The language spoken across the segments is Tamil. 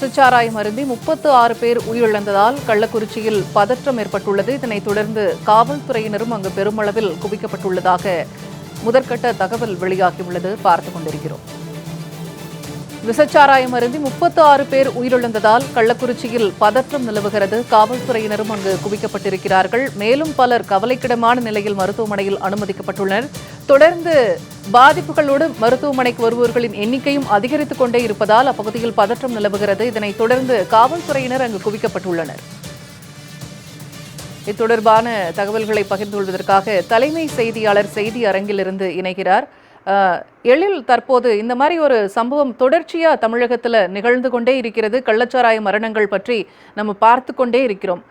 சாராயம் அருந்தி 36 பேர் உயிரிழந்ததால் கள்ளக்குறிச்சியில் பதற்றம் ஏற்பட்டுள்ளது. இதனைத் தொடர்ந்து காவல்துறையினரும் அங்கு பெருமளவில் குவிக்கப்பட்டுள்ளதாக முதற்கட்ட தகவல் வெளியாகியுள்ளது. பார்த்துக் கொண்டிருக்கிறோம். விசச்சாராயம் அருந்தி 36 பேர் உயிரிழந்ததால் கள்ளக்குறிச்சியில் பதற்றம் நிலவுகிறது. காவல்துறையினரும் அங்கு குவிக்கப்பட்டிருக்கிறார்கள். மேலும் பலர் கவலைக்கிடமான நிலையில் மருத்துவமனையில் அனுமதிக்கப்பட்டுள்ளனர். தொடர்ந்து பாதிப்புகளோடு மருத்துவமனைக்கு வருபவர்களின் எண்ணிக்கையும் அதிகரித்துக் கொண்டே இருப்பதால் அப்பகுதியில் பதற்றம் நிலவுகிறது. இதனைத் தொடர்ந்து காவல்துறையினர் அங்கு குவிக்கப்பட்டுள்ளனர். இது தொடர்பான தகவல்களை பகிர்ந்து கொள்வதற்காக தலைமை செய்தியாளர் செய்தி அரங்கிலிருந்து இணைகிறார். எழில், தற்போது இந்த மாதிரி ஒரு சம்பவம் தொடர்ச்சியா தமிழகத்தில் நிகழ்ந்து கொண்டே இருக்கிறது. கள்ளச்சாராய மரணங்கள் பற்றி நம்ம பார்த்து கொண்டே இருக்கிறோம்.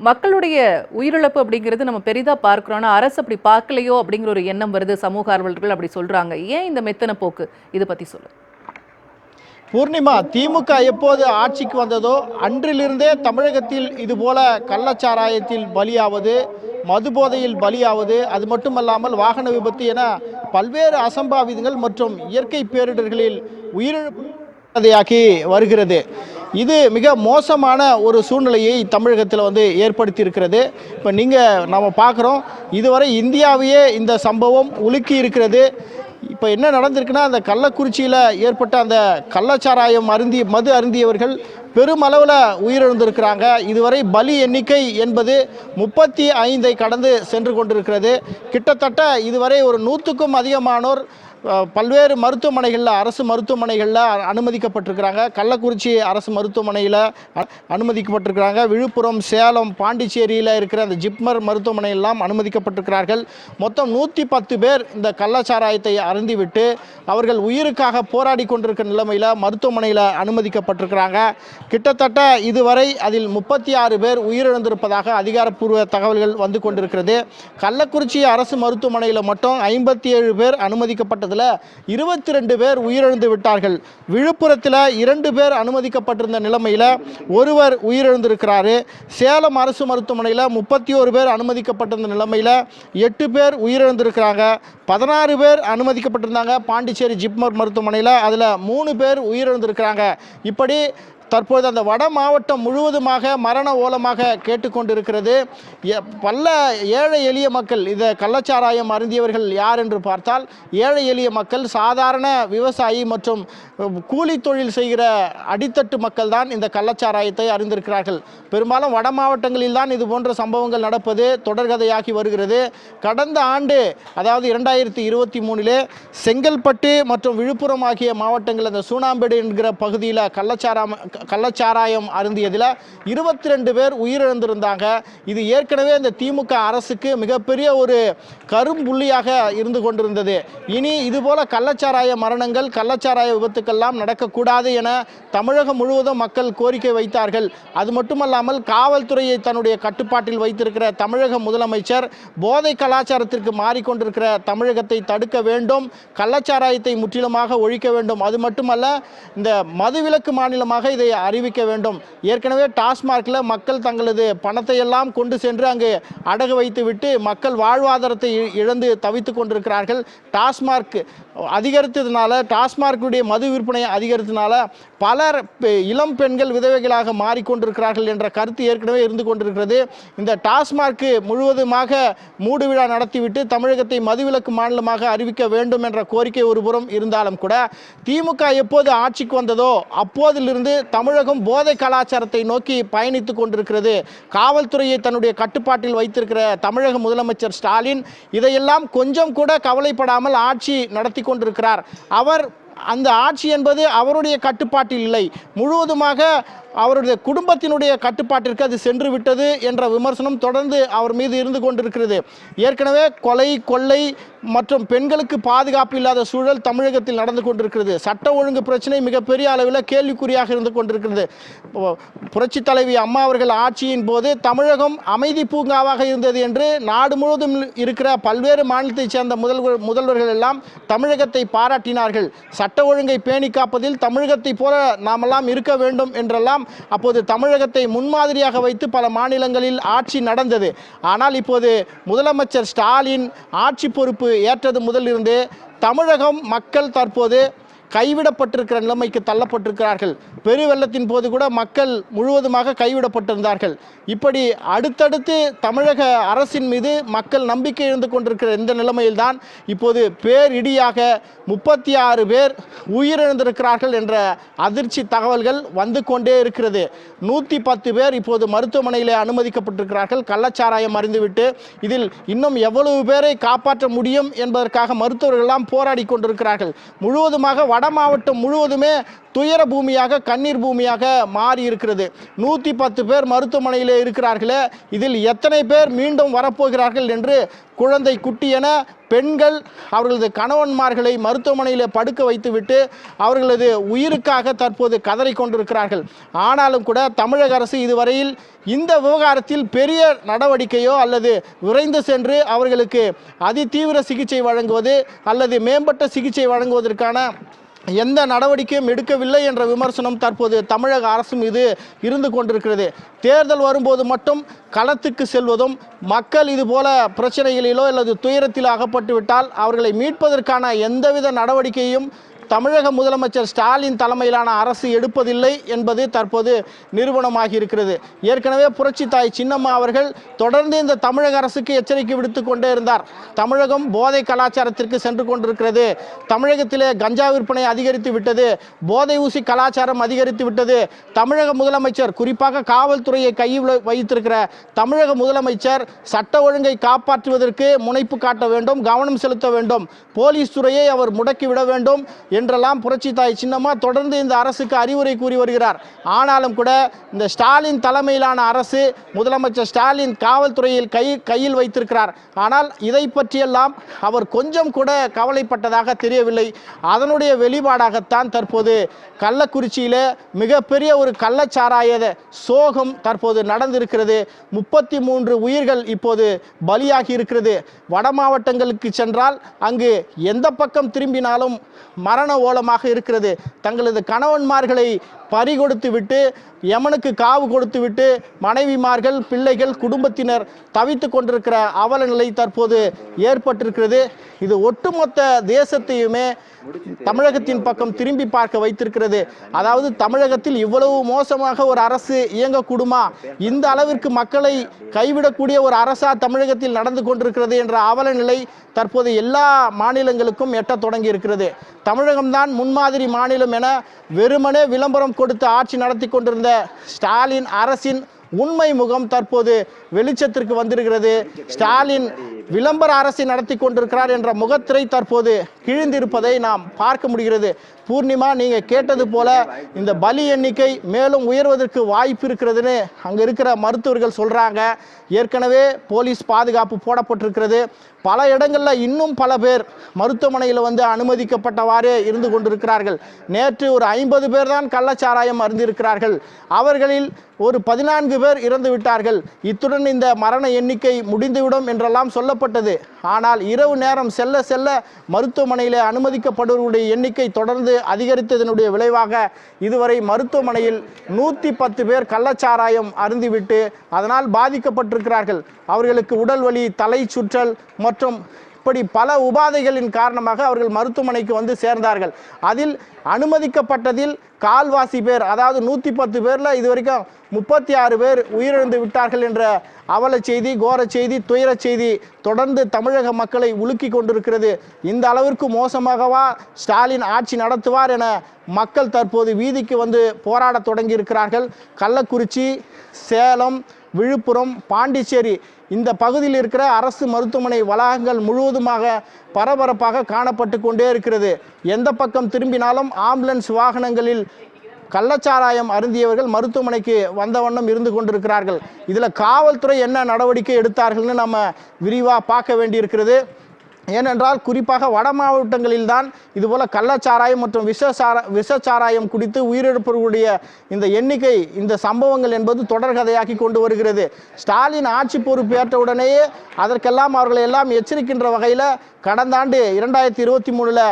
மக்களுடைய உயிரிழப்பு அப்படிங்கிறது நம்ம பெரிதாக பார்க்குறோம். ஆனால் அரசு அப்படி பார்க்கலையோ அப்படிங்கிற ஒரு எண்ணம் வருது. சமூக ஆர்வலர்கள் அப்படி சொல்கிறாங்க. ஏன் இந்த மெத்தன போக்கு? இதை பற்றி சொல்லு. பூர்ணிமா, திமுக எப்போது ஆட்சிக்கு வந்ததோ அன்றிலிருந்தே தமிழகத்தில் இதுபோல கள்ளச்சாராயத்தில் பலியாவது, மதுபோதையில் பலியாவது, அது மட்டுமல்லாமல் வாகன விபத்து என பல்வேறு அசம்பாவிதங்கள் மற்றும் இயற்கை பேரிடர்களில் உயிரிழப்பதையாக்கி வருகிறது. இது மிக மோசமான ஒரு சூழ்நிலையை தமிழகத்தில் ஏற்படுத்தி இருக்கிறது. இப்போ நம்ம பார்க்குறோம், இதுவரை இந்தியாவையே இந்த சம்பவம் உலுக்கி இருக்கிறது. இப்போ என்ன நடந்திருக்குன்னா, அந்த கள்ளக்குறிச்சியில் ஏற்பட்ட அந்த கள்ளச்சாராயம் மது அருந்தியவர்கள் பெருமளவில் உயிரிழந்திருக்கிறாங்க. இதுவரை பலி எண்ணிக்கை என்பது 35 கடந்து சென்று கொண்டிருக்கிறது. கிட்டத்தட்ட இதுவரை ஒரு 100க்கும் அதிகமானோர் பல்வேறு மருத்துவமனைகளில், அரசு மருத்துவமனைகளில் அனுமதிக்கப்பட்டிருக்கிறாங்க. கள்ளக்குறிச்சி அரசு மருத்துவமனையில் அனுமதிக்கப்பட்டிருக்கிறாங்க. விழுப்புரம், சேலம், பாண்டிச்சேரியில் இருக்கிற அந்த ஜிப்மர் மருத்துவமனையெல்லாம் அனுமதிக்கப்பட்டிருக்கிறார்கள். மொத்தம் 110 பேர் இந்த கள்ளச்சாராயத்தை அருந்திவிட்டு அவர்கள் உயிருக்காக போராடி கொண்டிருக்கிற நிலைமையில் மருத்துவமனையில் அனுமதிக்கப்பட்டிருக்கிறாங்க. கிட்டத்தட்ட இதுவரை அதில் 36 பேர் உயிரிழந்திருப்பதாக அதிகாரப்பூர்வ தகவல்கள் வந்து கொண்டிருக்கிறது. கள்ளக்குறிச்சி அரசு மருத்துவமனையில் மட்டும் 57 பேர் அனுமதிக்கப்பட்டது 22 பேர் உயிரிழந்து விட்டார்கள். விழுப்புரத்தில் 2 பேர் அனுமதிக்கப்பட்டிருந்த நிலைமையில் ஒருவர் உயிரிழந்திருக்கிறாரு. சேலம் அரசு மருத்துவமனையில் 31 பேர் அனுமதிக்கப்பட்டிருந்த நிலைமையில் 8 பேர் உயிரிழந்திருக்கிறாங்க. 16 பேர் அனுமதிக்கப்பட்டிருந்தாங்க பாண்டிச்சேரி ஜிப்மர் மருத்துவமனையில், அதில் 3 பேர் உயிரிழந்திருக்கிறாங்க. இப்படி தற்போது அந்த வட மாவட்டம் முழுவதுமாக மரண ஓலமாக கேட்டுக்கொண்டிருக்கிறது. பல ஏழை எளிய மக்கள், இந்த கள்ளச்சாராயம் அருந்தியவர்கள் யார் என்று பார்த்தால் ஏழை எளிய மக்கள், சாதாரண விவசாயி மற்றும் கூலி தொழில் செய்கிற அடித்தட்டு மக்கள் தான் இந்த கள்ளச்சாராயத்தை அறிந்திருக்கிறார்கள். பெரும்பாலும் வட மாவட்டங்களில் தான் இது போன்ற சம்பவங்கள் நடப்பது தொடர்கதையாகி வருகிறது. கடந்த ஆண்டு, அதாவது 2023 செங்கல்பட்டு மற்றும் விழுப்புரம் ஆகிய மாவட்டங்கள், அந்த சூனாம்பேடு என்கிற பகுதியில் கள்ளச்சாராயம் அருந்தியதில் 22 பேர் உயிரிழந்திருந்தாங்க. இது ஏற்கனவே இந்த திமுக அரசுக்கு மிகப்பெரிய ஒரு கரும்புள்ளியாக இருந்து கொண்டிருந்தது. இனி இதுபோல கள்ளச்சாராய மரணங்கள், கள்ளச்சாராய விபத்துக்கெல்லாம் நடக்கக்கூடாது என தமிழகம் முழுவதும் மக்கள் கோரிக்கை வைத்தார்கள். அது மட்டுமல்லாமல் காவல்துறையை தன்னுடைய கட்டுப்பாட்டில் வைத்திருக்கிற தமிழக முதலமைச்சர் போதை கலாச்சாரத்திற்கு மாறிக்கொண்டிருக்கிற தமிழகத்தை தடுக்க வேண்டும், கள்ளச்சாராயத்தை முற்றிலுமாக ஒழிக்க வேண்டும். அது மட்டுமல்ல, இந்த மதுவிலக்கு மாநிலமாக இதை அறிவிக்க வேண்டும். ஏற்கனவே டாஸ்மார்க்கில் மக்கள் தங்களது பணத்தை எல்லாம் கொண்டு சென்று அங்கு அடகு வைத்து விட்டு மக்கள் வாழ்வாதாரத்தை இழந்து தவித்துக் கொண்டிருக்கிறார்கள். டாஸ்மார்க் அதிகரித்ததுனால, டாஸ்மார்க்குடைய மது விற்பனை அதிகரித்ததுனால பலர் இளம் பெண்கள் விதவைகளாக மாறிக்கொண்டிருக்கிறார்கள் என்ற கருத்து ஏற்கனவே இருந்து கொண்டிருக்கிறது. இந்த டாஸ்மார்க்கு முழுவதுமாக மூடு விழா நடத்திவிட்டு தமிழகத்தை மதுவிலக்கு மாநிலமாக அறிவிக்க வேண்டும் என்ற கோரிக்கை ஒருபுறம் இருந்தாலும் கூட, திமுக எப்போது ஆட்சிக்கு வந்ததோ அப்போதிலிருந்து தமிழகம் போதை கலாச்சாரத்தை நோக்கி பயணித்துக் கொண்டிருக்கிறது. காவல்துறையை தன்னுடைய கட்டுப்பாட்டில் வைத்திருக்கிற தமிழக முதலமைச்சர் ஸ்டாலின் இதையெல்லாம் கொஞ்சம் கூட கவலைப்படாமல் ஆட்சி நடத்தி கொண்டிருக்கிறார். அந்த ஆட்சி என்பது அவருடைய கட்டுப்பாட்டில் இல்லை, முழுவதுமாக அவருடைய குடும்பத்தினுடைய கட்டுப்பாட்டிற்கு அது சென்று விட்டது என்ற விமர்சனம் தொடர்ந்து அவர் மீது இருந்து கொண்டிருக்கிறது. ஏற்கனவே கொலை, கொள்ளை மற்றும் பெண்களுக்கு பாதுகாப்பு இல்லாத சூழல் தமிழகத்தில் நடந்து கொண்டிருக்கிறது. சட்ட ஒழுங்கு பிரச்சனை மிகப்பெரிய அளவில் கேள்விக்குறியாக இருந்து கொண்டிருக்கிறது. புரட்சி தலைவி அம்மா அவர்கள் ஆட்சியின் போது தமிழகம் அமைதி பூங்காவாக இருந்தது என்று நாடு முழுவதும் இருக்கிற பல்வேறு மாநிலத்தைச் சேர்ந்த முதல்வர்கள் எல்லாம் தமிழகத்தை பாராட்டினார்கள். சட்ட ஒழுங்கை பேணி காப்பதில் தமிழகத்தை போல நாமெல்லாம் இருக்க வேண்டும் என்றெல்லாம் அப்போது தமிழகத்தை முன்மாதிரியாக வைத்து பல மாநிலங்களில் ஆட்சி நடந்தது. ஆனால் இப்போது முதலமைச்சர் ஸ்டாலின் ஆட்சி பொறுப்பு ஏற்றது முதலிருந்து தமிழகம் மக்கள் தற்போது கைவிடப்பட்டிருக்கிற நிலைமைக்கு தள்ளப்பட்டிருக்கிறார்கள். பெருவெள்ளத்தின் போது கூட மக்கள் முழுவதுமாக கைவிடப்பட்டிருந்தார்கள். இப்படி அடுத்தடுத்து தமிழக அரசின் மீது மக்கள் நம்பிக்கை இழந்து கொண்டிருக்கிற இந்த நிலைமையில்தான் இப்போது பேரிடியாக 36 பேர் உயிரிழந்திருக்கிறார்கள் என்ற அதிர்ச்சி தகவல்கள் வந்து கொண்டே இருக்கிறது. 110 பேர் இப்போது மருத்துவமனையிலே அனுமதிக்கப்பட்டிருக்கிறார்கள் கள்ளச்சாராயம் அறிந்துவிட்டு. இதில் இன்னும் எவ்வளவு பேரை காப்பாற்ற முடியும் என்பதற்காக மருத்துவர்கள் எல்லாம் போராடி கொண்டிருக்கிறார்கள். முழுவதுமாக வட மாவட்டம் முழுவதுமே துயர பூமியாக கண்ணீர் பூமியாக மாறி இருக்கிறது. 110 பேர் மருத்துவமனையிலே இருக்கிறார்களே, இதில் எத்தனை பேர் மீண்டும் வரப்போகிறார்கள் என்று குழந்தை குட்டியென பெண்கள் அவர்களது கணவன்மார்களை மருத்துவமனையில் படுக்க வைத்துவிட்டு அவர்களது உயிருக்காக தற்போது கதறி கொண்டிருக்கிறார்கள். ஆனாலும் கூட தமிழக அரசு இதுவரையில் இந்த விவகாரத்தில் பெரிய நடவடிக்கையோ அல்லது விரைந்து சென்று அவர்களுக்கு அதிதீவிர சிகிச்சை வழங்குவது அல்லது மேம்பட்ட சிகிச்சை வழங்குவதற்கான எந்த நடவடிக்கையும் எடுக்கவில்லை என்ற விமர்சனம் தற்போது தமிழக அரசு மீது இருந்து கொண்டிருக்கிறது. தேர்தல் வரும்போது மட்டும் களத்துக்கு செல்வதும், மக்கள் இதுபோல பிரச்சனைகளிலோ அல்லது துயரத்தில் அகப்பட்டு விட்டால் அவர்களை மீட்பதற்கான எந்தவித நடவடிக்கையும் தமிழக முதலமைச்சர் ஸ்டாலின் தலைமையிலான அரசு எடுப்பதில்லை என்பது தற்போது நிரூபணமாகி இருக்கிறது. ஏற்கனவே புரட்சி தாய் சின்னம்மா அவர்கள் தொடர்ந்து இந்த தமிழக அரசுக்கு எச்சரிக்கை விடுத்து கொண்டே இருந்தார். தமிழகம் போதை கலாச்சாரத்திற்கு சென்று கொண்டிருக்கிறது, தமிழகத்திலே கஞ்சா விற்பனை அதிகரித்து விட்டது, போதை ஊசி கலாச்சாரம் அதிகரித்து விட்டது. தமிழக முதலமைச்சர், குறிப்பாக காவல்துறையை கையில் வைத்திருக்கிற தமிழக முதலமைச்சர் சட்ட ஒழுங்கை காப்பாற்றுவதற்கு முனைப்பு காட்ட வேண்டும், கவனம் செலுத்த வேண்டும், போலீஸ் துறையை அவர் முடக்கிவிட வேண்டும் என்றெல்லாம் புரட்சி தாய் சின்னம்மா தொடர்ந்து இந்த அரசுக்கு அறிவுரை கூறி வருகிறார். ஆனாலும் கூட இந்த ஸ்டாலின் தலைமையிலான அரசு, முதலமைச்சர் ஸ்டாலின் காவல்துறையில் கையில் வைத்திருக்கிறார். ஆனால் இதை பற்றியெல்லாம் அவர் கொஞ்சம் கூட கவலைப்பட்டதாக தெரியவில்லை. அதனுடைய வெளிப்பாடாகத்தான் தற்போது கள்ளக்குறிச்சியில் மிகப்பெரிய ஒரு கள்ளச்சாராய சோகம் தற்போது நடந்திருக்கிறது. 33 உயிர்கள் இப்போது பலியாகி இருக்கிறது. வட மாவட்டங்களுக்கு சென்றால் அங்கு எந்த பக்கம் திரும்பினாலும் மரண ஓலமாக இருக்கிறது. தங்களது கணவன்மார்களை பறிகொடுத்து விட்டு, யமனுக்கு காவு கொடுத்து விட்டு மனைவிமார்கள், பிள்ளைகள், குடும்பத்தினர் தவித்து கொண்டிருக்கிற அவல நிலை தற்போது ஏற்பட்டிருக்கிறது. இது ஒட்டுமொத்த தேசத்தையுமே தமிழகத்தின் பக்கம் திரும்பி பார்க்க வைத்திருக்கிறது. அதாவது தமிழகத்தில் இவ்வளவு மோசமாக ஒரு அரசு இயங்கக்கூடுமா, இந்த அளவிற்கு மக்களை கைவிடக்கூடிய ஒரு அரசா தமிழகத்தில் நடந்து கொண்டிருக்கிறது என்ற அவல நிலை தற்போது எல்லா மாநிலங்களுக்கும் எட்ட தொடங்கி இருக்கிறது. தமிழகம்தான் முன்மாதிரி மாநிலம் என வெறுமனே விளம்பரம் கொடுத்து ஆட்சி நடத்தி கொண்டிருந்த ஸ்டாலின் அரசின் உண்மை முகம் தற்போது வெளிச்சத்திற்கு வந்திருக்கிறது. ஸ்டாலின் விளம்பர அரசை நடத்தி கொண்டிருக்கிறார் என்ற முகத்திரை தற்போது கிழிந்திருப்பதை நாம் பார்க்க முடிகிறது. பூர்ணிமா, நீங்க கேட்டது போல இந்த பலி எண்ணிக்கை மேலும் உயர்வதற்கு வாய்ப்பு இருக்கிறதுன்னு அங்க இருக்கிற மருத்துவர்கள் சொல்றாங்க. ஏற்கனவே போலீஸ் பாதுகாப்பு போடப்பட்டிருக்கிறது. பல இடங்களில் இன்னும் பல பேர் மருத்துவமனையில் வந்து அனுமதிக்கப்பட்டவாறு இருந்து கொண்டிருக்கிறார்கள். நேற்று ஒரு 50 பேர் தான் கள்ளச்சாராயம் அருந்திருக்கிறார்கள். அவர்களில் ஒரு 14 பேர் இறந்து விட்டார்கள். இத்துடன் இந்த மரண எண்ணிக்கை முடிந்துவிடும் என்றெல்லாம் சொல்லப்பட்டது. ஆனால் இரவு நேரம் செல்ல செல்ல மருத்துவமனையில் அனுமதிக்கப்படுவர்களுடைய எண்ணிக்கை தொடர்ந்து அதிகரித்ததனுடைய விளைவாக இதுவரை மருத்துவமனையில் 110 பேர் கள்ளச்சாராயம் அருந்திவிட்டு அதனால் பாதிக்கப்பட்டிருக்கிறார்கள். அவர்களுக்கு உடல் வலி, தலை சுற்றல் மற்றும் இப்படி பல உபாதைகளின் காரணமாக அவர்கள் மருத்துவமனைக்கு வந்து சேர்ந்தார்கள். அதில் அனுமதிக்கப்பட்டதில் கால்வாசி பேர், அதாவது 110 பேரில் இதுவரைக்கும் 36 பேர் உயிரிழந்து விட்டார்கள் என்ற அவல செய்தி, கோர செய்தி, துயர செய்தி தொடர்ந்து தமிழக மக்களை உலுக்கி கொண்டிருக்கிறது. இந்த அளவிற்கு மோசமாகவா ஸ்டாலின் ஆட்சி நடத்துவார் என மக்கள் தற்போது வீதிக்கு வந்து போராட தொடங்கி இருக்கிறார்கள். கள்ளக்குறிச்சி, சேலம், விழுப்புரம், பாண்டிச்சேரி இந்த பகுதியில் இருக்கிற அரசு மருத்துவமனை வளாகங்கள் முழுவதுமாக பரபரப்பாக காணப்பட்டு கொண்டே இருக்கிறது. எந்த பக்கம் திரும்பினாலும் ஆம்புலன்ஸ் வாகனங்களில் கள்ளச்சாராயம் அருந்தியவர்கள் மருத்துவமனைக்கு வந்த வண்ணம் இருந்து கொண்டிருக்கிறார்கள். இதில் காவல்துறை என்ன நடவடிக்கை எடுத்தார்கள்னு நம்ம விரிவாக பார்க்க வேண்டியிருக்கிறது. ஏனென்றால் குறிப்பாக வட மாவட்டங்களில் தான் இதுபோல் கள்ளச்சாராயம் மற்றும் விஷச்சாராயம் குடித்து உயிரிழப்பவர்களுடைய இந்த எண்ணிக்கை, இந்த சம்பவங்கள் என்பது தொடர்கதையாக்கி கொண்டு வருகிறது. ஸ்டாலின் ஆட்சி பொறுப்பேற்றவுடனேயே அதற்கெல்லாம் அவர்களை எல்லாம் எச்சரிக்கின்ற வகையில் கடந்த ஆண்டு 2023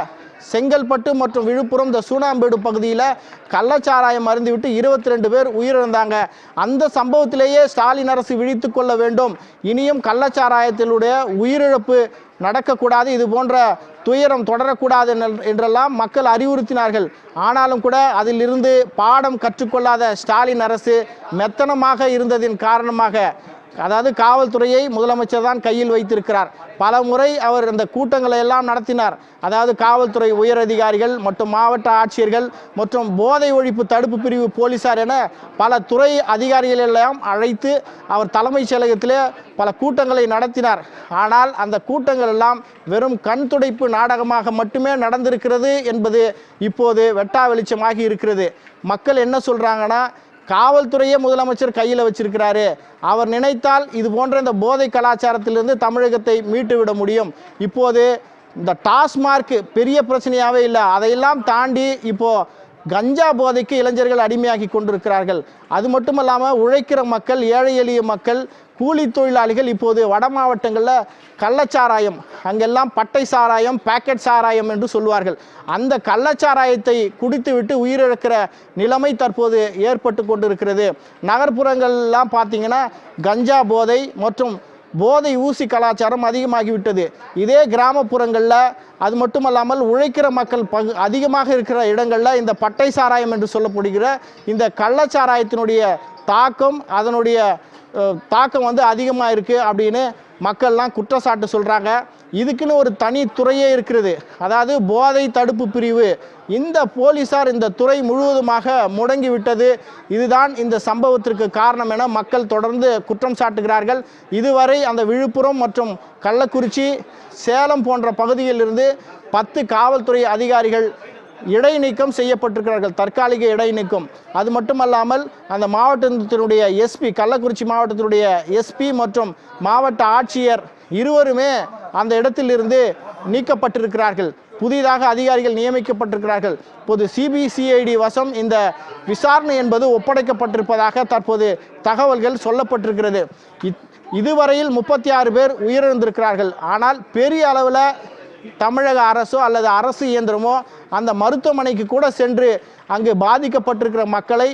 செங்கல்பட்டு மற்றும் விழுப்புரம் இந்த சூனாம்பேடு பகுதியில் கள்ளச்சாராயம் அருந்திவிட்டு 22 பேர் உயிரிழந்தாங்க. அந்த சம்பவத்திலேயே ஸ்டாலின் அரசு விழித்து கொள்ள வேண்டும். இனியும் கள்ளச்சாராயத்தினுடைய உயிரிழப்பு நடக்கக்கூடாது, இது போன்ற துயரம் தொடரக்கூடாது என்றெல்லாம் மக்கள் அறிவுறுத்தினார்கள். ஆனாலும் கூட அதிலிருந்து பாடம் கற்றுக்கொள்ளாத ஸ்டாலின் அரசு மெத்தனமாக இருந்ததின் காரணமாக, அதாவது காவல்துறையை முதலமைச்சர் தான் கையில் வைத்திருக்கிறார். பல முறை அவர் இந்த கூட்டங்களை எல்லாம் நடத்தினார். அதாவது காவல்துறை உயரதிகாரிகள் மற்றும் மாவட்ட ஆட்சியர்கள் மற்றும் போதை ஒழிப்பு தடுப்பு பிரிவு போலீசார் என பல துறை அதிகாரிகள் எல்லாம் அழைத்து அவர் தலைமைச் செயலகத்திலே பல கூட்டங்களை நடத்தினார். ஆனால் அந்த கூட்டங்கள் எல்லாம் வெறும் கண் துடைப்பு நாடகமாக மட்டுமே நடந்திருக்கிறது என்பது இப்போது வெட்டா வெளிச்சமாகி இருக்கிறது. மக்கள் என்ன சொல்கிறாங்கன்னா, காவல்துறையே முதலமைச்சர் கையில் வச்சிருக்கிறாரு, அவர் நினைத்தால் இது போன்ற இந்த போதை கலாச்சாரத்திலிருந்து தமிழகத்தை மீட்டு விட முடியும். இப்போது இந்த டாஸ்மார்க் பெரிய பிரச்சனையாகவே இல்லை, அதையெல்லாம் தாண்டி இப்போது கஞ்சா போதைக்கு இளைஞர்கள் அடிமையாகி கொண்டிருக்கிறார்கள். அது மட்டும் இல்லாமல் உழைக்கிற மக்கள், ஏழை எளிய மக்கள், கூலி தொழிலாளிகள் இப்போது வட மாவட்டங்களில் கள்ளச்சாராயம், அங்கெல்லாம் பட்டை சாராயம், பேக்கெட் சாராயம் என்று சொல்வார்கள், அந்த கள்ளச்சாராயத்தை குடித்துவிட்டு உயிரிழக்கிற நிலைமை தற்போது ஏற்பட்டு கொண்டிருக்கிறது. நகர்ப்புறங்கள்லாம் பார்த்தீங்கன்னா கஞ்சா போதை மற்றும் போதை ஊசி கலாச்சாரம் அதிகமாகிவிட்டது. இதே கிராமப்புறங்களில் அது மட்டுமல்லாமல் உழைக்கிற மக்கள் அதிகமாக இருக்கிற இடங்களில் இந்த பட்டை சாராயம் என்று சொல்லப்படுகிற இந்த கள்ளச்சாராயத்தினுடைய தாக்கம், அதனுடைய தாக்கம் அதிகமாக இருக்குது அப்படின்னு மக்கள்லாம் குற்றச்சாட்டு சொல்கிறாங்க. இதுக்குன்னு ஒரு தனி துறையே இருக்கிறது, அதாவது போதை தடுப்பு பிரிவு. இந்த போலீஸார் இந்த துறை முழுவதுமாக முடங்கி விட்டது. இதுதான் இந்த சம்பவத்திற்கு காரணம் என மக்கள் தொடர்ந்து குற்றம் சாட்டுகிறார்கள். இதுவரை அந்த விழுப்புரம் மற்றும் கள்ளக்குறிச்சி, சேலம் போன்ற பகுதிகளிலிருந்து 10 காவல்துறை அதிகாரிகள் இடைநீக்கம் செய்யப்பட்டிருக்கிறார்கள், தற்காலிக இடைநீக்கம். அது மட்டுமல்லாமல் அந்த மாவட்டத்தினுடைய எஸ்பி, கள்ளக்குறிச்சி மாவட்டத்தினுடைய எஸ்பி மற்றும் மாவட்ட ஆட்சியர் இருவருமே அந்த இடத்திலிருந்து நீக்கப்பட்டிருக்கிறார்கள். புதிதாக அதிகாரிகள் நியமிக்கப்பட்டிருக்கிறார்கள். இப்போது சிபிசிஐடி வசம் இந்த விசாரணை என்பது ஒப்படைக்கப்பட்டிருப்பதாக தற்போது தகவல்கள் சொல்லப்பட்டிருக்கிறது. இதுவரையில் 36 பேர் உயிரிழந்திருக்கிறார்கள். ஆனால் பெரிய அளவில் தமிழக அரசோ அல்லது அரசு இயந்திரமோ அந்த மருத்துவமனைக்கு கூட சென்று அங்கு பாதிக்கப்பட்டிருக்கிற மக்களை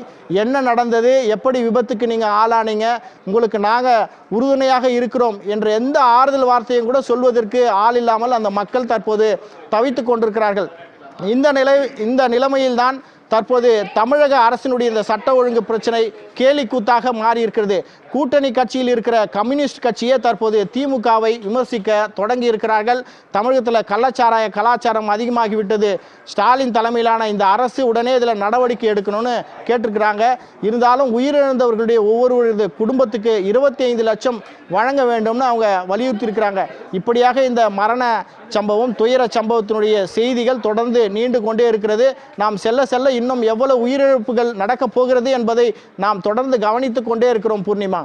என்ன நடந்தது, எப்படி விபத்துக்கு நீங்கள் ஆளானீங்க, உங்களுக்கு நாங்கள் உறுதுணையாக இருக்கிறோம் என்ற எந்த ஆறுதல் வார்த்தையும் கூட சொல்வதற்கு ஆள் இல்லாமல் அந்த மக்கள் தற்போது தவித்து கொண்டிருக்கிறார்கள். இந்த நிலைமையில்தான் தற்போது தமிழக அரசினுடைய இந்த சட்ட ஒழுங்கு பிரச்சனை கேலி கூத்தாக மாறி இருக்கிறது. கூட்டணி கட்சியில் இருக்கிற கம்யூனிஸ்ட் கட்சியே தற்போது திமுகவை விமர்சிக்க தொடங்கி இருக்கிறார்கள். தமிழகத்தில் கள்ளச்சாராய கலாச்சாரம் அதிகமாகிவிட்டது, ஸ்டாலின் தலைமையிலான இந்த அரசு உடனே இதில் நடவடிக்கை எடுக்கணும்னு கேட்டிருக்கிறாங்க. இருந்தாலும் உயிரிழந்தவர்களுடைய ஒவ்வொருவரது குடும்பத்துக்கு 25 லட்சம் வழங்க வேண்டும்னு அவங்க வலியுறுத்தி இருக்கிறாங்க. இப்படியாக இந்த மரண சம்பவம், துயர சம்பவத்தினுடைய செய்திகள் தொடர்ந்து நீண்டு கொண்டே இருக்கிறது. நாம் செல்ல செல்ல இன்னும் எவ்வளவு உயிரிழப்புகள் நடக்கப் போகிறது என்பதை நாம் தொடர்ந்து கவனித்துக் கொண்டே இருக்கிறோம். பூர்ணிமா.